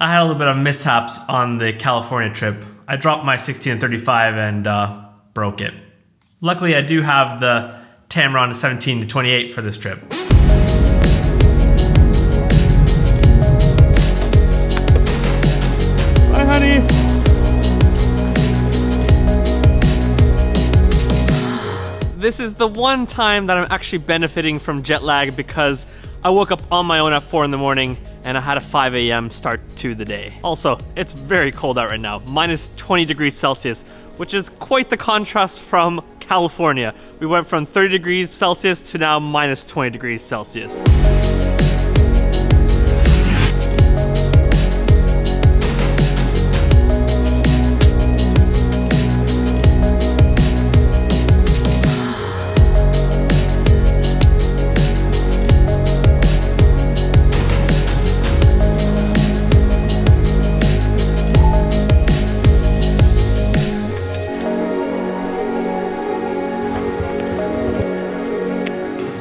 I had a little bit of mishaps on the California trip. I dropped my 16 and 35 and broke it. Luckily, I do have the Tamron 17 to 28 for this trip. Bye, honey. This is the one time that I'm actually benefiting from jet lag because I woke up on my own at 4 in the morning and I had a 5 a.m. start to the day. Also, it's very cold out right now, minus 20 degrees Celsius, which is quite the contrast from California. We went from 30 degrees Celsius to now minus 20 degrees Celsius.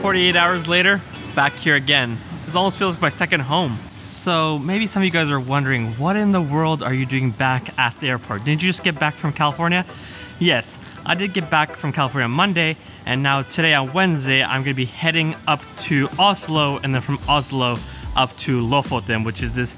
48 hours later, back here again. This almost feels like my second home. So maybe some of you guys are wondering, what in the world are you doing back at the airport? Didn't you just get back from California? Yes, I did get back from California on Monday, and now today on Wednesday, I'm gonna be heading up to Oslo, and then from Oslo up to Lofoten, which is this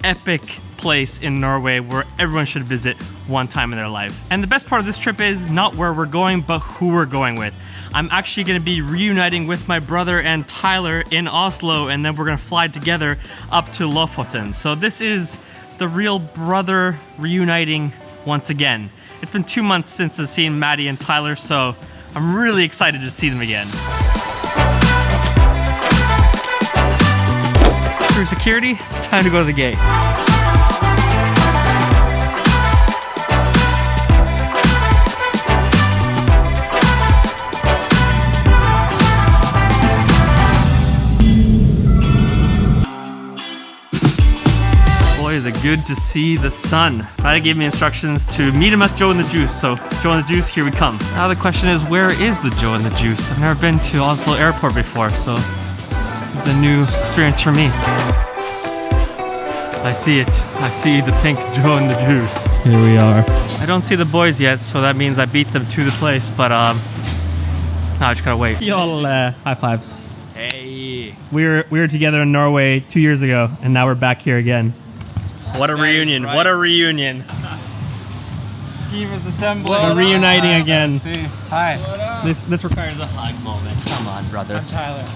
epic place in Norway where everyone should visit one time in their life. And the best part of this trip is not where we're going, but who we're going with. I'm actually gonna be reuniting with my brother and Tyler in Oslo, and then we're gonna fly together up to Lofoten. So this is the real brother reuniting once again. It's been 2 months since I've seen Matti and Tyler, so I'm really excited to see them again. Through security, time to go to the gate. Boy, is it good to see the sun. Matti gave me instructions to meet him at Joe and the Juice, so Joe and the Juice, here we come. Now the question is, where is the Joe and the Juice? I've never been to Oslo Airport before, so it's a new experience for me. I see it. I see the pink Joe and the Juice. Here we are. I don't see the boys yet, so that means I beat them to the place, but now I just gotta wait. Y'all high fives. Hey. We were together in Norway 2 years ago, and now we're back here again. What a reunion, right? What a reunion. Team is assembled. We're reuniting again. Hi. This requires a hug moment. Come on, brother. I'm Tyler.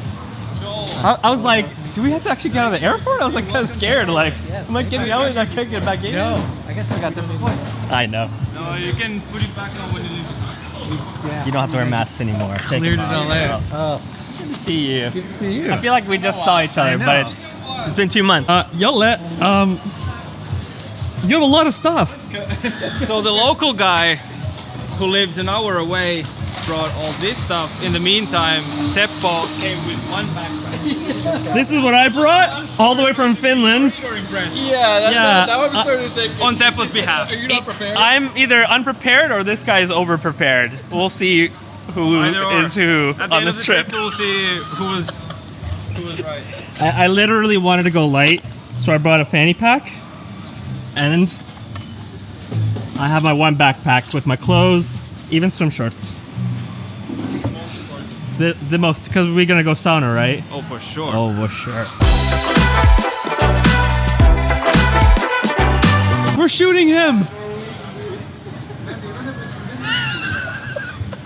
I was like, do we have to actually get out of the airport? I was like kind of scared, like, am I getting out and I can't get back in? No, I guess I got different points. I know. No, you can put it back on when you leave the car. Yeah. You don't have to wear masks anymore. Cleared it all out. Oh. Good to see you. Good to see you. I feel like we just saw each other, but it's been 2 months. Yolet, you have a lot of stuff. So the local guy who lives an hour away brought all this stuff. In the meantime, Teppo came with one backpack. This is what I brought, all the way from Finland. You're impressed. Yeah, that one started thinking. On Teppo's behalf. Are you not prepared? I'm either unprepared or this guy is over-prepared. We'll see who is who on this trip. We'll see who was right. I literally wanted to go light, so I brought a fanny pack, and I have my one backpack with my clothes, even swim shorts. The most, because we're gonna go sauna, right? Oh, for sure. Oh, for sure. We're shooting him!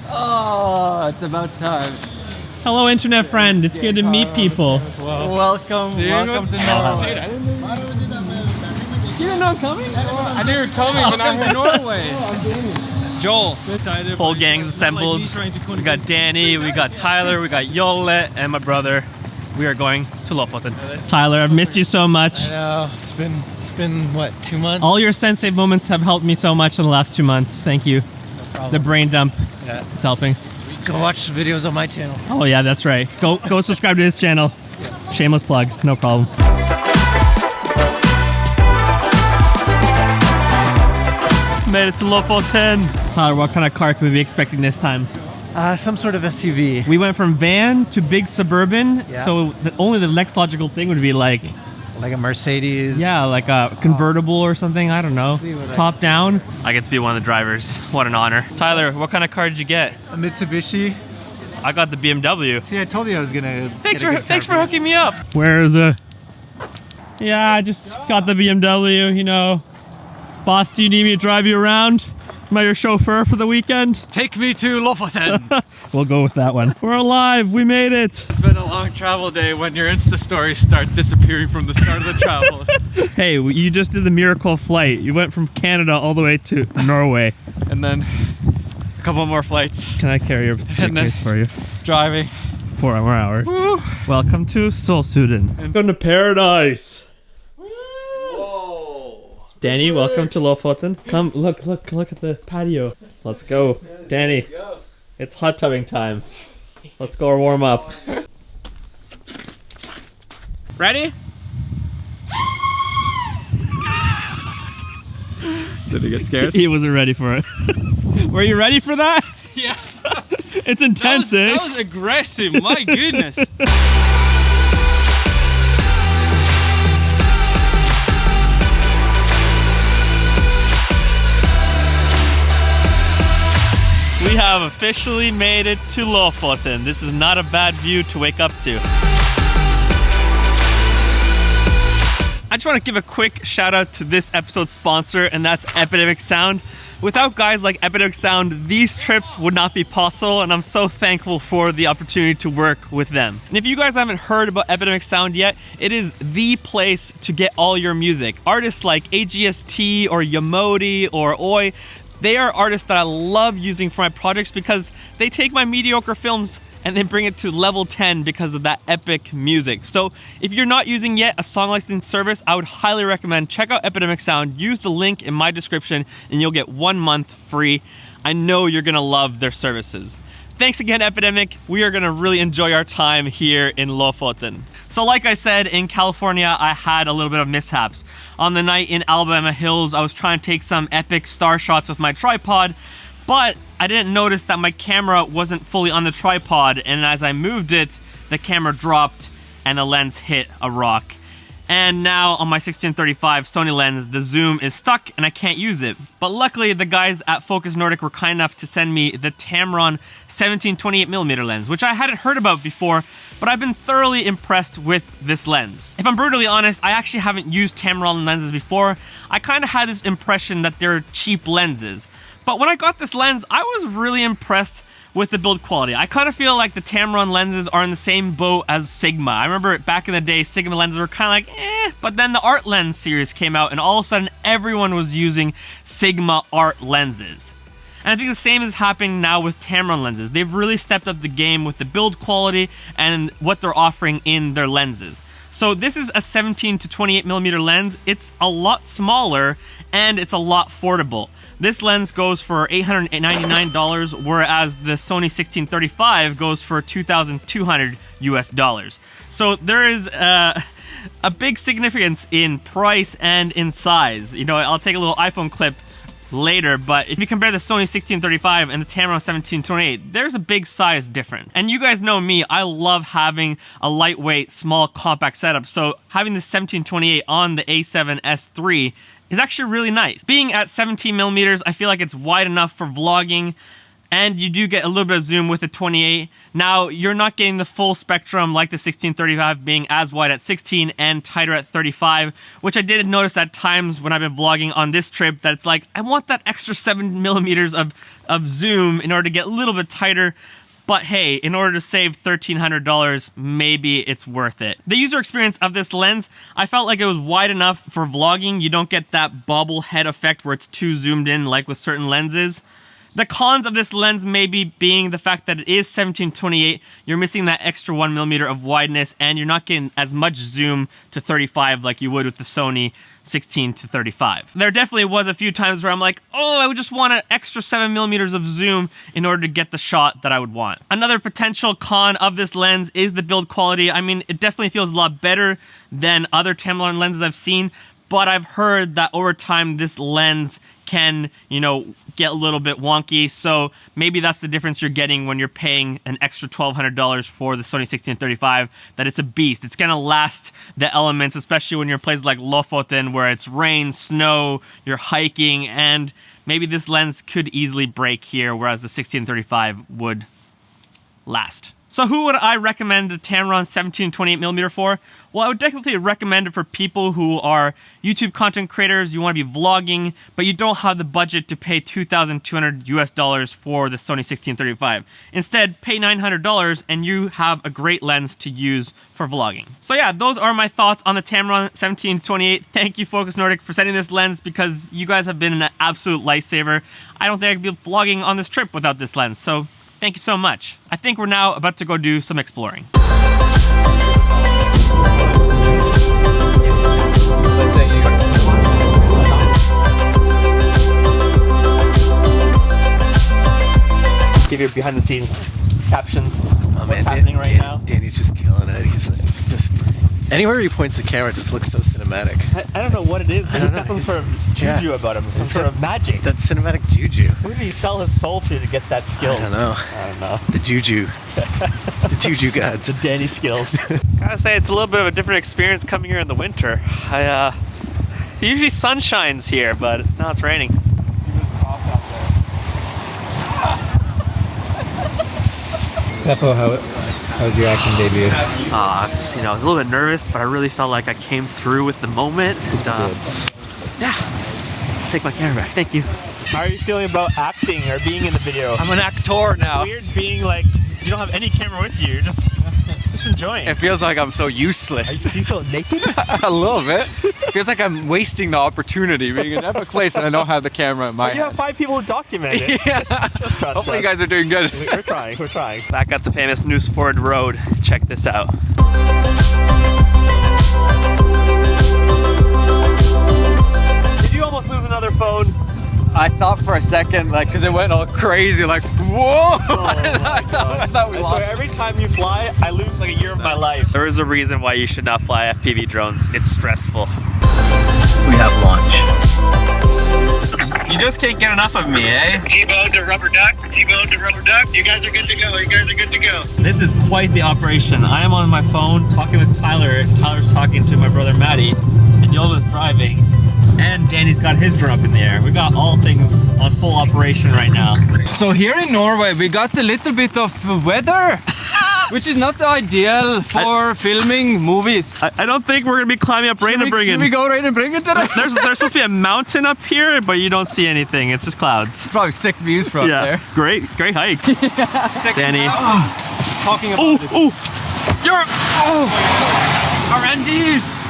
Oh, it's about time. Hello, internet friend. It's good to meet people. Welcome to Norway. You didn't know I'm coming? I knew you were coming, but I'm in Norway. Joel. Whole gang's assembled. We got Danny, we got Tyler, we got Yolle, and my brother. We are going to Lofoten. Tyler, I've missed you so much. I know. It's been what, 2 months? All your sensei moments have helped me so much in the last 2 months. Thank you. No The brain dump. Yeah. It's helping. Go watch the videos on my channel. Oh yeah, that's right. Go subscribe to his channel. Shameless plug, no problem. Made it to Lofoten. Tyler, what kind of car can we be expecting this time? Some sort of SUV. We went from van to big suburban, Yeah. so only the next logical thing would be like Like a Mercedes. Yeah, like a convertible or something. I don't know. Top down. I get to be one of the drivers. What an honor. Tyler, what kind of car did you get? A Mitsubishi. I got the BMW. See, I told you I was gonna. Thanks for hooking me up. Where is it? Yeah, I just got the BMW, you know. Boss, do you need me to drive you around? Am I your chauffeur for the weekend? Take me to Lofoten. We'll go with that one. We're alive, we made it. It's been a long travel day when your Insta stories start disappearing from the start of the travel. Hey, you just did the miracle flight. You went from Canada all the way to Norway. And then a couple more flights. Can I carry your suitcase for you? Driving. 4 more hours. Woo. Welcome to Solsuden. Welcome to paradise. Danny, welcome to Lofoten. Come, look at the patio. Let's go. Danny, it's hot tubbing time. Let's go warm up. Ready? Did he get scared? He wasn't ready for it. Were you ready for that? Yeah. It's intense, eh? That was aggressive, my goodness. We have officially made it to Lofoten. This is not a bad view to wake up to. I just want to give a quick shout out to this episode's sponsor, and that's Epidemic Sound. Without guys like Epidemic Sound, these trips would not be possible, and I'm so thankful for the opportunity to work with them. And if you guys haven't heard about Epidemic Sound yet, it is the place to get all your music. Artists like AGST or Yamodi or Oi, they are artists that I love using for my projects because they take my mediocre films and they bring it to level 10 because of that epic music. So if you're not using yet a song licensing service, I would highly recommend check out Epidemic Sound. Use the link in my description and you'll get 1 month free. I know you're gonna love their services. Thanks again, Epidemic. We are gonna really enjoy our time here in Lofoten. So like I said, in California, I had a little bit of mishaps. On the night in Alabama Hills, I was trying to take some epic star shots with my tripod, but I didn't notice that my camera wasn't fully on the tripod, and as I moved it, the camera dropped and the lens hit a rock. And now on my 1635 Sony lens, the zoom is stuck and I can't use it. But luckily, the guys at Focus Nordic were kind enough to send me the Tamron 17-28mm lens, which I hadn't heard about before, but I've been thoroughly impressed with this lens. If I'm brutally honest, I actually haven't used Tamron lenses before. I kind of had this impression that they're cheap lenses. But when I got this lens, I was really impressed with the build quality. I kind of feel like the Tamron lenses are in the same boat as Sigma. I remember back in the day, Sigma lenses were kind of like, eh, but then the Art Lens series came out and all of a sudden everyone was using Sigma Art lenses. And I think the same is happening now with Tamron lenses. They've really stepped up the game with the build quality and what they're offering in their lenses. So this is a 17-28mm lens. It's a lot smaller and it's a lot affordable. This lens goes for $899, whereas the Sony 1635 goes for $2,200 US. So there is a big significance in price and in size. You know, I'll take a little iPhone clip later, but if you compare the Sony 1635 and the Tamron 1728, there's a big size difference. And you guys know me, I love having a lightweight, small, compact setup. So having the 1728 on the A7S III is actually really nice. Being at 17mm, I feel like it's wide enough for vlogging, and you do get a little bit of zoom with the 28. Now, you're not getting the full spectrum like the 1635 being as wide at 16 and tighter at 35, which I did notice at times when I've been vlogging on this trip that it's like, I want that extra 7mm of zoom in order to get a little bit tighter. But hey, in order to save $1,300, maybe it's worth it. The user experience of this lens, I felt like it was wide enough for vlogging. You don't get that bobblehead effect where it's too zoomed in like with certain lenses. The cons of this lens maybe being the fact that it is 17-28, you're missing that extra 1mm of wideness and you're not getting as much zoom to 35 like you would with the Sony 16-35. There definitely was a few times where I'm like, oh, I would just want an extra 7mm of zoom in order to get the shot that I would want. Another potential con of this lens is the build quality. I mean, it definitely feels a lot better than other Tamron lenses I've seen, but I've heard that over time this lens can, you know, get a little bit wonky. So maybe that's the difference you're getting when you're paying an extra $1,200 for the Sony 16-35, that it's a beast. It's gonna last the elements, especially when you're in places like Lofoten where it's rain, snow, you're hiking, and maybe this lens could easily break here, whereas the 16-35 would last. So who would I recommend the Tamron 17-28mm for? Well, I would definitely recommend it for people who are YouTube content creators, you want to be vlogging, but you don't have the budget to pay $2,200 for the Sony 16-35. Instead, pay $900 and you have a great lens to use for vlogging. So yeah, those are my thoughts on the Tamron 17-28. Thank you, Focus Nordic, for sending this lens because you guys have been an absolute lifesaver. I don't think I could be vlogging on this trip without this lens, so thank you so much. I think we're now about to go do some exploring. Give your behind the scenes captions. What's happening right now? Danny's just killing it. He's like, just anywhere he points the camera, it just looks so cinematic. I don't know what it is, but he's got some sort of juju about him, some sort of magic. That cinematic juju. Who did he sell his soul to get that skills? I don't know. The juju. The juju gods. The Danny skills. Gotta say, it's a little bit of a different experience coming here in the winter. Usually sun shines here, but now it's raining. Teppo, how was your acting debut? I was a little bit nervous, but I really felt like I came through with the moment. And, take my camera back. Thank you. How are you feeling about acting or being in the video? I'm an actor now. It's weird being like, you don't have any camera with you. You're just enjoying. It feels like I'm so useless. Do you feel naked? A little bit. It feels like I'm wasting the opportunity being in an epic place and I don't have the camera in my hand. You have 5 people who document it. Yeah. Just trust Hopefully us. you guys are doing good. We're trying. Back at the famous Newsford Road. Check this out. Did you almost lose another phone? I thought for a second, like, because it went all crazy, like, whoa! Oh my God. I thought we lost. So every time you fly, I lose like a year of my life. There is a reason why you should not fly FPV drones. It's stressful. We have lunch. You just can't get enough of me, eh? T-bone to rubber duck, T-bone to rubber duck. You guys are good to go. This is quite the operation. I am on my phone talking with Tyler. Tyler's talking to my brother Matti, and Yola's driving. And Danny's got his drone up in the air. We got all things on full operation right now. So here in Norway we got a little bit of weather, which is not ideal for filming movies. I don't think we're gonna be climbing up Reinebringen. Should we go Reinebringen today? There's supposed to be a mountain up here, but you don't see anything. It's just clouds. Probably sick views from up there. Great hike. Danny. Talking about it. You're RNDs!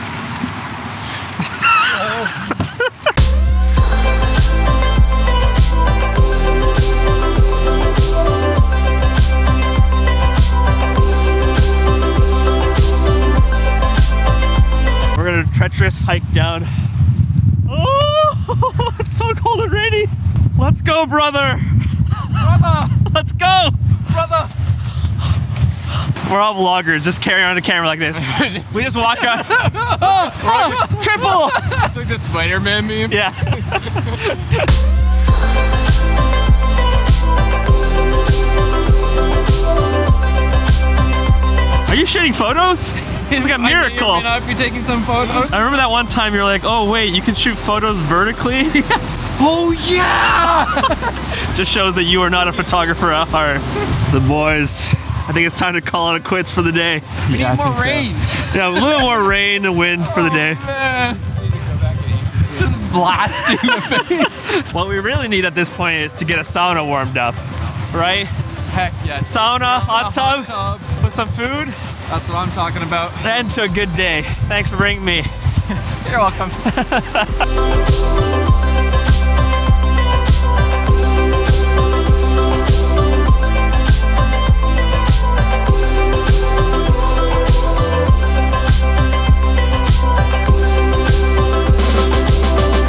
We're gonna treacherous hike down. Oh, it's so cold and rainy. Let's go, brother. Let's go. Brother! We're all vloggers, just carry on a camera like this. We just walk out. Triple! It's like the Spider-Man meme. Yeah. Are you shooting photos? It's like a miracle. I may not be taking some photos. I remember that one time you were like, oh wait, you can shoot photos vertically? Oh yeah! Just shows that you are not a photographer at heart. The boys, I think it's time to call it quits for the day. We need more rain. Yeah, a little more rain and wind for the day. Man. Just blasting the face. What we really need at this point is to get a sauna warmed up, right? Heck yes. Sauna, hot tub, with some food, That's what I'm talking about. and to a good day. Thanks for bringing me. You're welcome.